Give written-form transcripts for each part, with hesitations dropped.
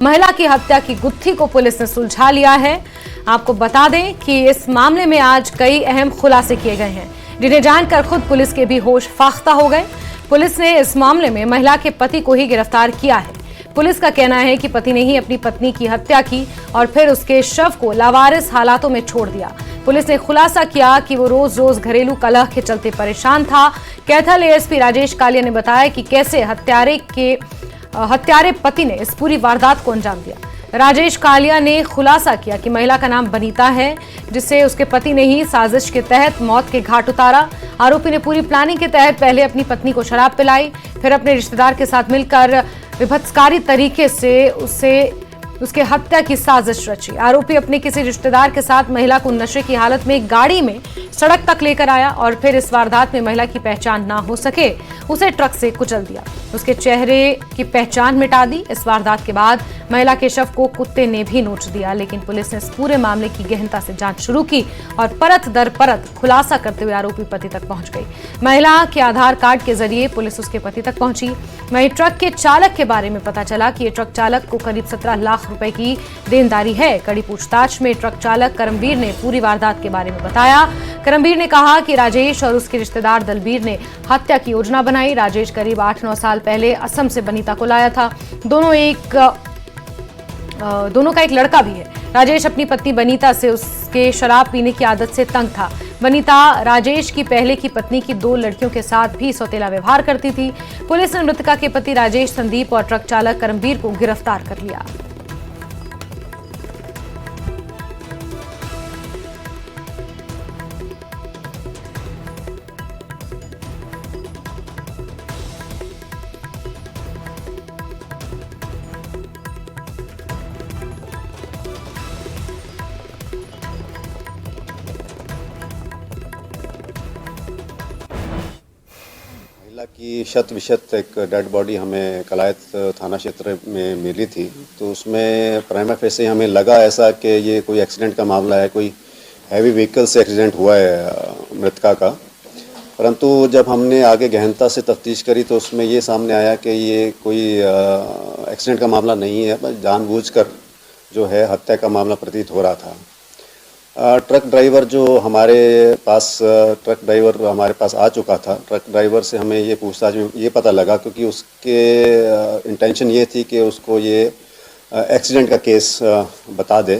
महिला की हत्या की गुत्थी को पुलिस ने सुलझा लिया है। आपको बता दें कि इस मामले में आज कई अहम खुलासे किए गए हैं, जिन्हें जानकर खुद पुलिस के भी होश फाख्ता हो गए। पुलिस ने इस मामले में महिला के पति को ही गिरफ्तार किया है। पुलिस का कहना है कि पति ने ही अपनी पत्नी की हत्या की और फिर उसके शव को लावारिस हालातों में छोड़ दिया। पुलिस ने खुलासा किया कि वो रोज रोज घरेलू कलह के चलते परेशान था। कैथल एएसपी राजेश कालिया ने बताया कि कैसे हत्यारे पति ने इस पूरी वारदात को अंजाम दिया। राजेश कालिया ने खुलासा किया कि महिला का नाम बनीता है, जिसे उसके पति ने ही साजिश के तहत मौत के घाट उतारा। आरोपी ने पूरी प्लानिंग के तहत पहले अपनी पत्नी को शराब पिलाई, फिर अपने रिश्तेदार के साथ मिलकर विभत्सकारी तरीके से उसके हत्या की साजिश रची। आरोपी अपने किसी रिश्तेदार के साथ महिला को नशे की हालत में गाड़ी में सड़क तक लेकर आया और फिर इस वारदात में महिला की पहचान ना हो सके उसे ट्रक से कुचल दिया, उसके चेहरे की पहचान मिटा दी। इस वारदात के बाद महिला के शव को कुत्ते ने भी नोच दिया, लेकिन पुलिस ने इस पूरे मामले की गहनता से जांच शुरू की और परत दर परत खुलासा करते हुए आरोपी पति तक पहुंच गई। महिला के आधार कार्ड के जरिए पुलिस उसके पति तक पहुंची। वहीं ट्रक के चालक के बारे में पता चला कि ये ट्रक चालक को करीब 17 लाख रुपए की देनदारी है। कड़ी पूछताछ में ट्रक चालक करमवीर ने पूरी वारदात के बारे में बताया। करमवीर ने कहा कि राजेश और उसके रिश्तेदार दलबीर ने हत्या की योजना बनाई। राजेश करीब 8-9 साल पहले असम से बनीता को लाया था। दोनों का एक लड़का भी है। राजेश अपनी पत्नी बनीता से उसके शराब पीने की आदत से तंग था। बनीता राजेश की पहले की पत्नी की 2 लड़कियों के साथ भी सौतेला व्यवहार करती थी। पुलिस ने मृतका के पति राजेश, संदीप और ट्रक चालक करमवीर को गिरफ्तार कर लिया। महिला की शत विशत एक डेड बॉडी हमें कलायत थाना क्षेत्र में मिली थी, तो उसमें प्राइमा फेसी हमें लगा ऐसा कि ये कोई एक्सीडेंट का मामला है, कोई हैवी व्हीकल से एक्सीडेंट हुआ है मृतका का। परंतु जब हमने आगे गहनता से तफ्तीश करी तो उसमें ये सामने आया कि ये कोई एक्सीडेंट का मामला नहीं है, बस जानबूझकर जो है हत्या का मामला प्रतीत हो रहा था। ट्रक ड्राइवर हमारे पास आ चुका था। ट्रक ड्राइवर से हमें ये पूछताछ में ये पता लगा, क्योंकि उसके इंटेंशन ये थी कि उसको ये एक्सीडेंट का केस बता दे।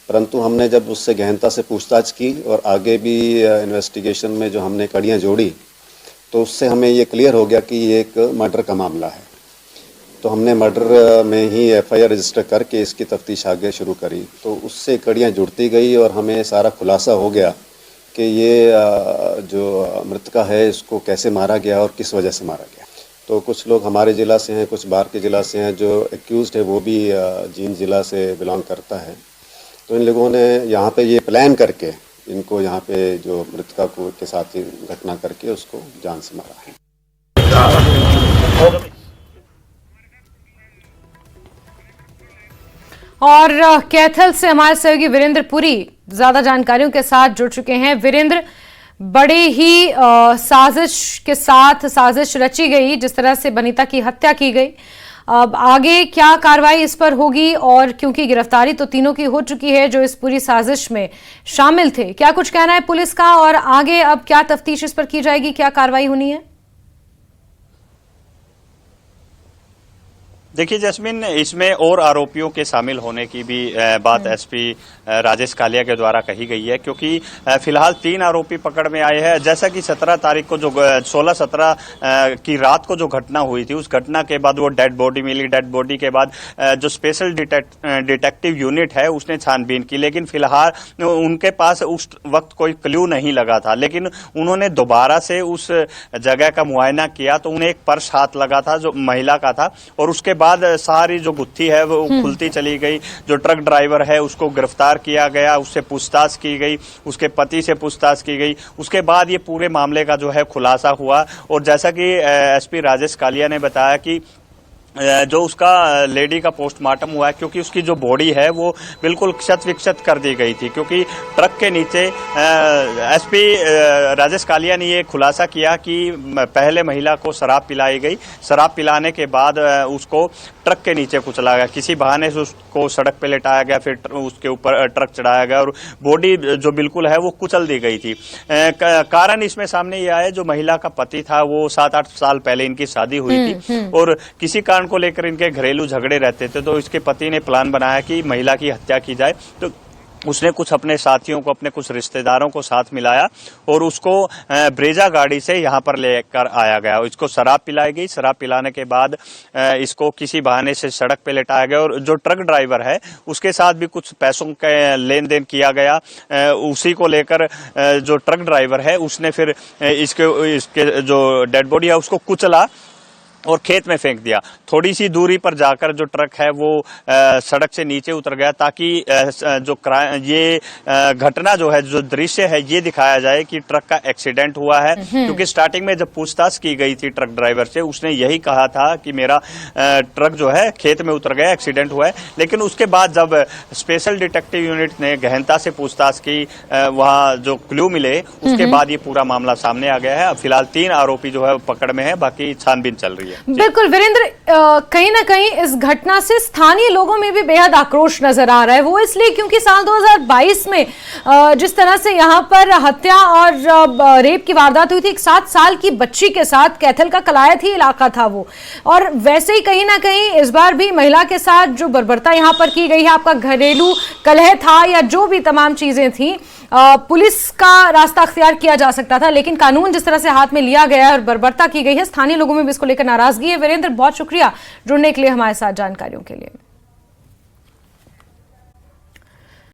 परंतु हमने जब उससे गहनता से पूछताछ की और आगे भी इन्वेस्टिगेशन में जो हमने कड़ियाँ जोड़ी, तो उससे हमें ये क्लियर हो गया कि ये एक मर्डर का मामला है। तो हमने मर्डर में ही एफआईआर रजिस्टर करके इसकी तफ्तीश आगे शुरू करी। तो उससे कड़ियाँ जुड़ती गई और हमें सारा खुलासा हो गया कि ये जो मृतका है इसको कैसे मारा गया और किस वजह से मारा गया। तो कुछ लोग हमारे ज़िला से हैं, कुछ बाहर के ज़िला से हैं। जो एक्यूज़ड है वो भी जींद ज़िला से बिलोंग करता है। तो इन लोगों ने यहाँ पे ये प्लान करके इनको यहाँ पे जो मृतका को के साथ ही घटना करके उसको जान से मारा है। और कैथल से हमारे सहयोगी वीरेंद्र पुरी ज्यादा जानकारियों के साथ जुड़ चुके हैं। वीरेंद्र, बड़े ही साजिश रची गई, जिस तरह से बनीता की हत्या की गई। अब आगे क्या कार्रवाई इस पर होगी? और क्योंकि गिरफ्तारी तो तीनों की हो चुकी है जो इस पूरी साजिश में शामिल थे, क्या कुछ कहना है पुलिस का? और आगे अब क्या तफ्तीश इस पर की जाएगी, क्या कार्रवाई होनी है? देखिए जैस्मिन, इसमें और आरोपियों के शामिल होने की भी बात एसपी राजेश कालिया के द्वारा कही गई है, क्योंकि फिलहाल 3 आरोपी पकड़ में आए हैं। जैसा कि 17 तारीख को जो 16-17 की रात को जो घटना हुई थी, उस घटना के बाद वो डेड बॉडी मिली। डेड बॉडी के बाद जो स्पेशल डिटेक्टिव यूनिट है उसने छानबीन की, लेकिन फिलहाल उनके पास उस वक्त कोई क्लू नहीं लगा था। लेकिन उन्होंने दोबारा से उस जगह का मुआयना किया तो उन्हें एक पर्स हाथ लगा था जो महिला का था, और उसके बाद सारी जो गुत्थी है वो खुलती चली गई। जो ट्रक ड्राइवर है उसको गिरफ्तार किया गया, उससे पूछताछ की गई, उसके पति से पूछताछ की गई। उसके बाद ये पूरे मामले का जो है खुलासा हुआ। और जैसा कि एसपी राजेश कालिया ने बताया कि जो उसका लेडी का पोस्टमार्टम हुआ है, क्योंकि उसकी जो बॉडी है वो बिल्कुल क्षत विक्षत कर दी गई थी, क्योंकि ट्रक के नीचे एसपी राजेश कालिया ने ये खुलासा किया कि पहले महिला को शराब पिलाई गई, शराब पिलाने के बाद उसको ट्रक के नीचे कुचला गया, किसी बहाने से उसको सड़क पे लेटाया गया, फिर उसके ऊपर ट्रक चढ़ाया गया और बॉडी जो बिल्कुल है वो कुचल दी गई थी। कारण इसमें सामने ये आया, जो महिला का पति था वो 7-8 साल पहले इनकी शादी हुई थी और किसी कारण को लेकर इनके घरेलू झगड़े रहते थे, तो इसके पति ने प्लान बनाया कि महिला की हत्या की जाए। तो उसने कुछ अपने साथियों को, अपने कुछ रिश्तेदारों को साथ मिलाया और उसको ब्रेजा गाड़ी से यहाँ पर लेकर आया गया। इसको शराब पिलाई गई, शराब पिलाने के बाद इसको किसी बहाने से सड़क पे लेटाया गया और जो ट्रक ड्राइवर है उसके साथ भी कुछ पैसों के लेन देन किया गया। उसी को लेकर जो ट्रक ड्राइवर है उसने फिर इसके जो डेड बॉडी है उसको कुचला और खेत में फेंक दिया। थोड़ी सी दूरी पर जाकर जो ट्रक है वो सड़क से नीचे उतर गया, ताकि ये घटना जो है, जो दृश्य है, ये दिखाया जाए कि ट्रक का एक्सीडेंट हुआ है। क्योंकि स्टार्टिंग में जब पूछताछ की गई थी ट्रक ड्राइवर से, उसने यही कहा था कि मेरा ट्रक जो है खेत में उतर गया, एक्सीडेंट हुआ है। लेकिन उसके बाद जब स्पेशल डिटेक्टिव यूनिट ने गहनता से पूछताछ की, वहाँ जो क्लू मिले, उसके बाद ये पूरा मामला सामने आ गया है। अब फिलहाल 3 आरोपी जो है पकड़ में है, बाकी छानबीन चल रही है। बिल्कुल वीरेंद्र, कहीं ना कहीं इस घटना से स्थानीय लोगों में भी बेहद आक्रोश नजर आ रहा है। वो इसलिए क्योंकि साल 2022 में जिस तरह से यहाँ पर हत्या और रेप की वारदात हुई थी, एक 7 साल की बच्ची के साथ, कैथल का कलायत ही इलाका था वो, और वैसे ही कहीं ना कहीं इस बार भी महिला के साथ जो बर्बरता यहाँ पर की गई है, आपका घरेलू कलह था या जो भी तमाम चीजें थी, पुलिस का रास्ता अख्तियार किया जा सकता था, लेकिन कानून जिस तरह से हाथ में लिया गया है और बर्बरता की गई है, स्थानीय लोगों में भी इसको लेकर नाराजगी है। वीरेंद्र, बहुत शुक्रिया जुड़ने के लिए हमारे साथ, जानकारियों के लिए।